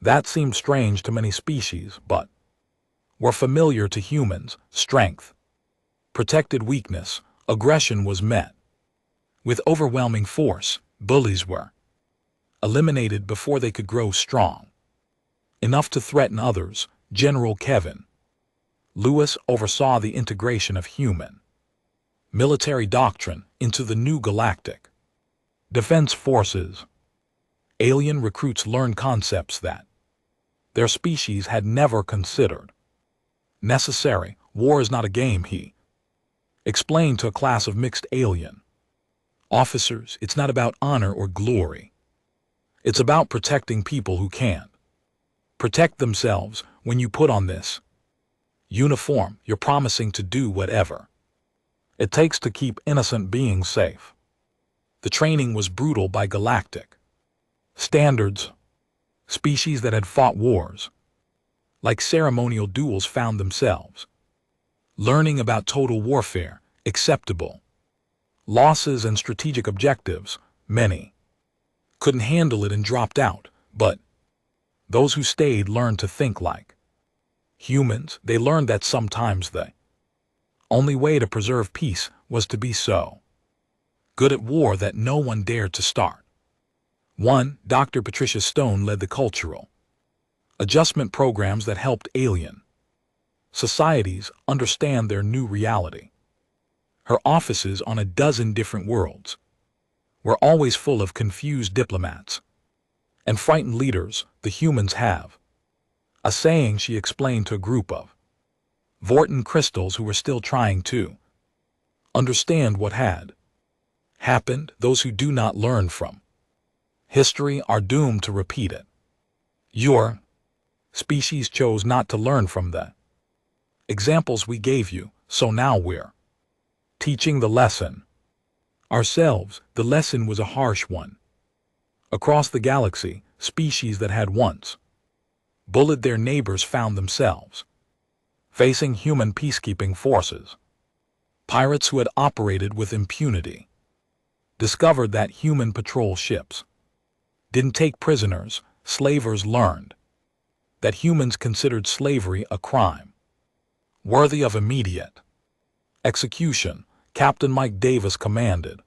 Speaker 1: that seemed strange to many species, but were familiar to humans. Strength protected weakness. Aggression was met with overwhelming force. Bullies were eliminated before they could grow strong enough to threaten others. General Kevin Lewis oversaw the integration of human military doctrine into the new galactic defense forces. Alien recruits learned concepts that their species had never considered necessary. War is not a game, he explained to a class of mixed alien officers. It's not about honor or glory. It's about protecting people who can't protect themselves. When you put on this uniform, you're promising to do whatever it takes to keep innocent beings safe. The training was brutal by galactic standards. Species that had fought wars like ceremonial duels found themselves learning about total warfare, acceptable losses, and strategic objectives. Many couldn't handle it and dropped out, but those who stayed learned to think like humans. They learned that sometimes the only way to preserve peace was to be so good at war that no one dared to start one. Dr. Patricia Stone led the cultural adjustment programs that helped alien societies understand their new reality. Her offices on a dozen different worlds were always full of confused diplomats and frightened leaders. The humans have a saying, she explained to a group of Vorton crystals who were still trying to understand what had happened. Those who do not learn from history are doomed to repeat it. Your species chose not to learn from the examples we gave you, so now we're teaching the lesson ourselves. The lesson was a harsh one. Across the galaxy, species that had once bullied their neighbors found themselves facing human peacekeeping forces. Pirates who had operated with impunity discovered that human patrol ships didn't take prisoners. Slavers learned that humans considered slavery a crime worthy of immediate execution. Captain Mike Davis commanded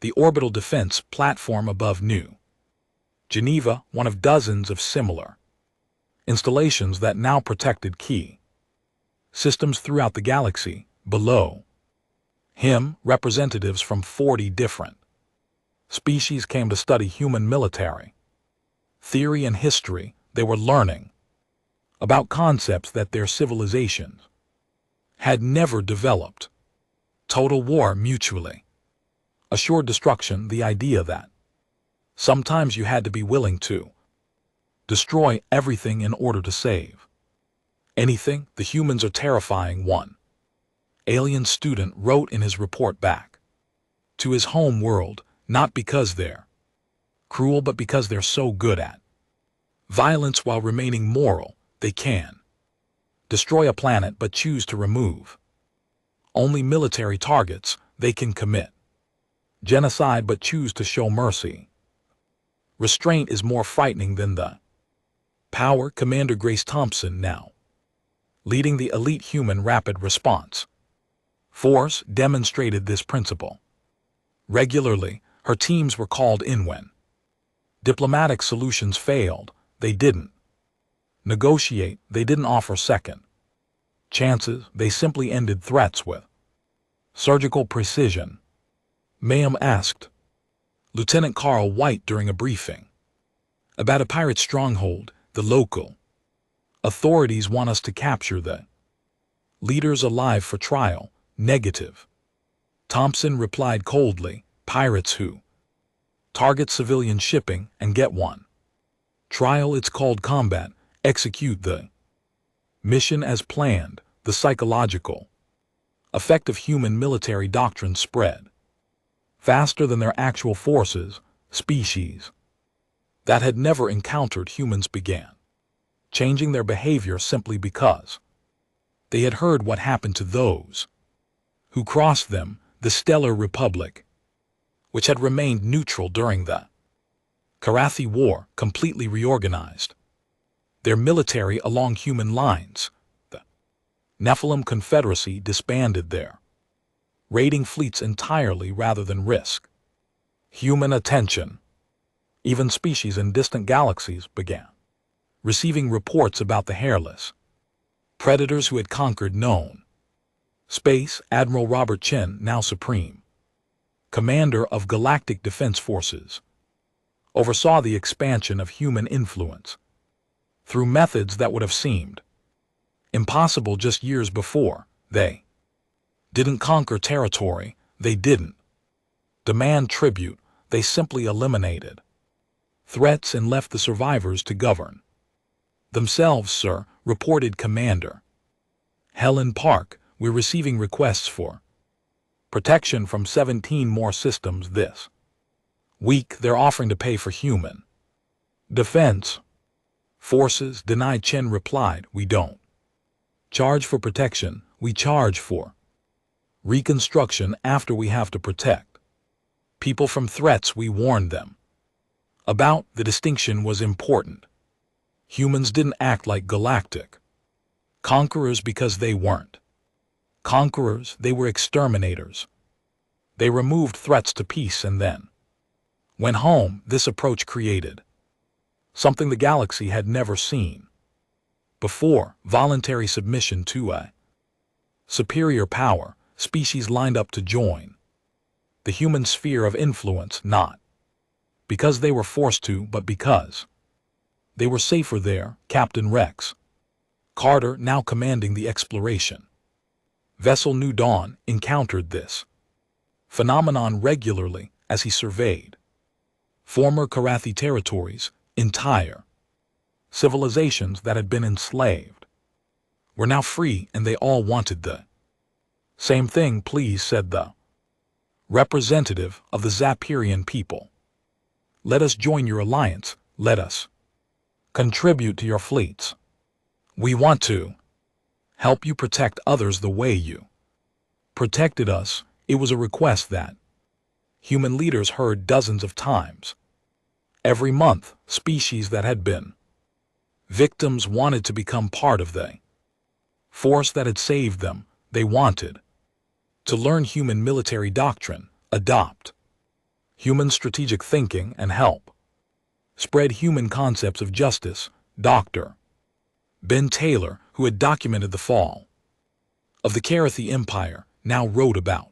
Speaker 1: the orbital defense platform above New Geneva, one of dozens of similar installations that now protected key systems throughout the galaxy. Below him, representatives from 40 different species came to study human military theory and history. They were learning about concepts that their civilizations had never developed. Total war, mutually Assured destruction, the idea that sometimes you had to be willing to destroy everything in order to save anything. The humans are terrifying, one alien student wrote in his report back to his home world, not because they're cruel but because they're so good at violence while remaining moral. They can destroy a planet but choose to remove only military targets. They can commit genocide but choose to show mercy. Restraint is more frightening than the power. Commander Grace Thompson, now leading the elite human rapid response force, demonstrated this principle regularly. Her teams were called in when diplomatic solutions failed. They didn't negotiate. They didn't offer second chances. They simply ended threats with surgical precision. Mayhem asked Lieutenant Carl White during a briefing about a pirate stronghold. The local authorities want us to capture the leaders alive for trial. Negative. Thompson replied coldly, pirates who target civilian shipping and get one trial. It's called combat. Execute the mission as planned. The psychological effect of human military doctrine spread faster than their actual forces. Species that had never encountered humans began changing their behavior simply because they had heard what happened to those who crossed them. The Stellar Republic, which had remained neutral during the Karathi War, completely reorganized their military along human lines. The Nephilim Confederacy disbanded their raiding fleets entirely rather than risk human attention. Even species in distant galaxies began receiving reports about the hairless predators who had conquered known space. Admiral Robert Chen, now Supreme Commander of Galactic Defense Forces, oversaw the expansion of human influence through methods that would have seemed impossible just years before. They didn't conquer territory. They didn't demand tribute. They simply eliminated threats and left the survivors to govern themselves. Sir, reported Commander Helen Park, we're receiving requests for protection from 17 more systems this week. They're offering to pay for human defense forces. Denied. Chen replied, we don't charge for protection. We charge for reconstruction. After we have to protect people from threats we warned them about. The distinction was important. Humans didn't act like galactic conquerors because they weren't conquerors. They were exterminators. They removed threats to peace and then went home. This approach created something the galaxy had never seen before: voluntary submission to a superior power. Species lined up to join the human sphere of influence, not because they were forced to, but because they were safer there. Captain Rex Carter, now commanding the exploration vessel New Dawn, encountered this phenomenon regularly as he surveyed former Karathi territories. Entire civilizations that had been enslaved were now free, and they all wanted the same thing. Please, said the representative of the Zapirian people, let us join your alliance. Let us contribute to your fleets. We want to help you protect others the way you protected us. It was a request that human leaders heard dozens of times. Every month, species that had been victims wanted to become part of the force that had saved them. They wanted to learn human military doctrine, adopt human strategic thinking, and help spread human concepts of justice. Dr. Ben Taylor, who had documented the fall of the Karathi Empire, now wrote about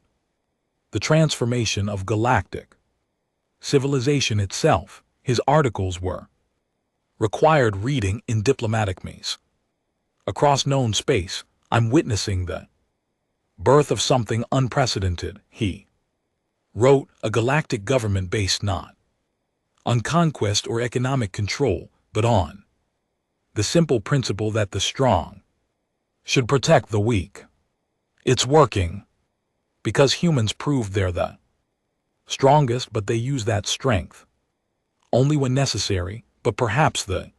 Speaker 1: the transformation of galactic civilization itself. His articles were required reading in diplomatic meetings across known space. I'm witnessing the birth of something unprecedented, he wrote a galactic government based not on conquest or economic control, but on the simple principle that the strong should protect the weak. It's working, because humans proved they're the strongest, but they use that strength only when necessary. But perhaps the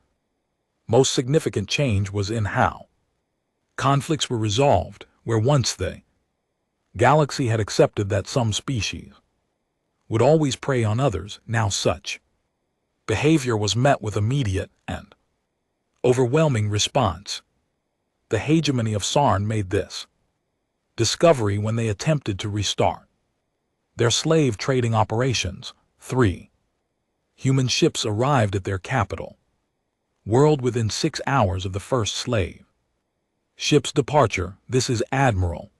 Speaker 1: most significant change was in how conflicts were resolved, where once the galaxy had accepted that some species would always prey on others, now such behavior was met with immediate and overwhelming response. The hegemony of Sarn made this discovery when they attempted to restart their slave trading operations. 3. Human ships arrived at their capital world within 6 hours of the first slave ship's departure. This is Admiral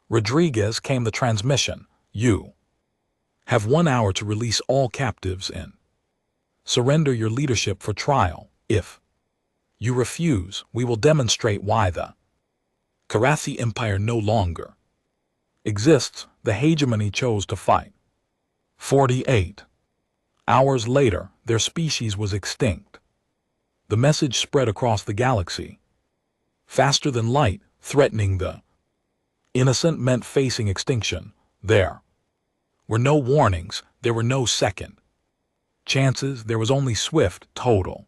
Speaker 1: Rodriguez came the transmission. You have 1 hour to release all captives and surrender your leadership for trial. If you refuse, we will demonstrate why the Karathi Empire no longer exists. The hegemony chose to fight. 48 hours later, their species was extinct. The message spread across the galaxy faster than light, threatening the innocent meant facing extinction. There were no warnings, there were no second chances, there was only swift, total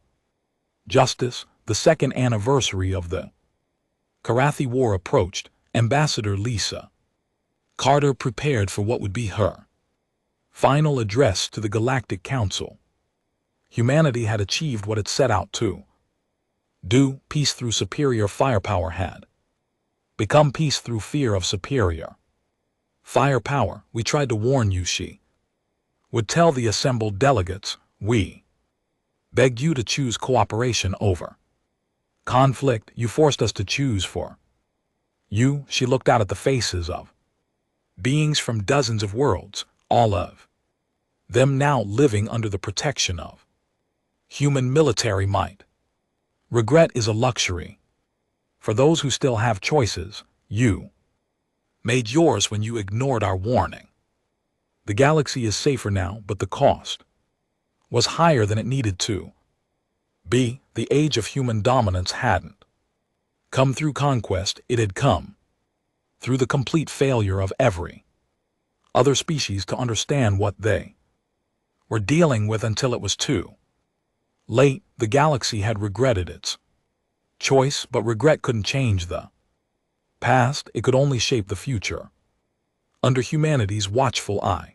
Speaker 1: justice. The second anniversary of the Karathi War approached. Ambassador Lisa Carter prepared for what would be her final address to the Galactic Council. Humanity had achieved what it set out to do. Peace through superior firepower had become peace through fear of superior firepower. We tried to warn you, she would tell the assembled delegates. We begged you to choose cooperation over conflict. You forced us to choose for you. She looked out at the faces of beings from dozens of worlds, all of them now living under the protection of human military might. Regret is a luxury for those who still have choices. You made yours when you ignored our warning. The galaxy is safer now, but the cost was higher than it needed to be. The age of human dominance hadn't come through conquest, it had come through the complete failure of every other species to understand what they were dealing with until it was too late. The galaxy had regretted its choice, but regret couldn't change the past, it could only shape the future under humanity's watchful eye.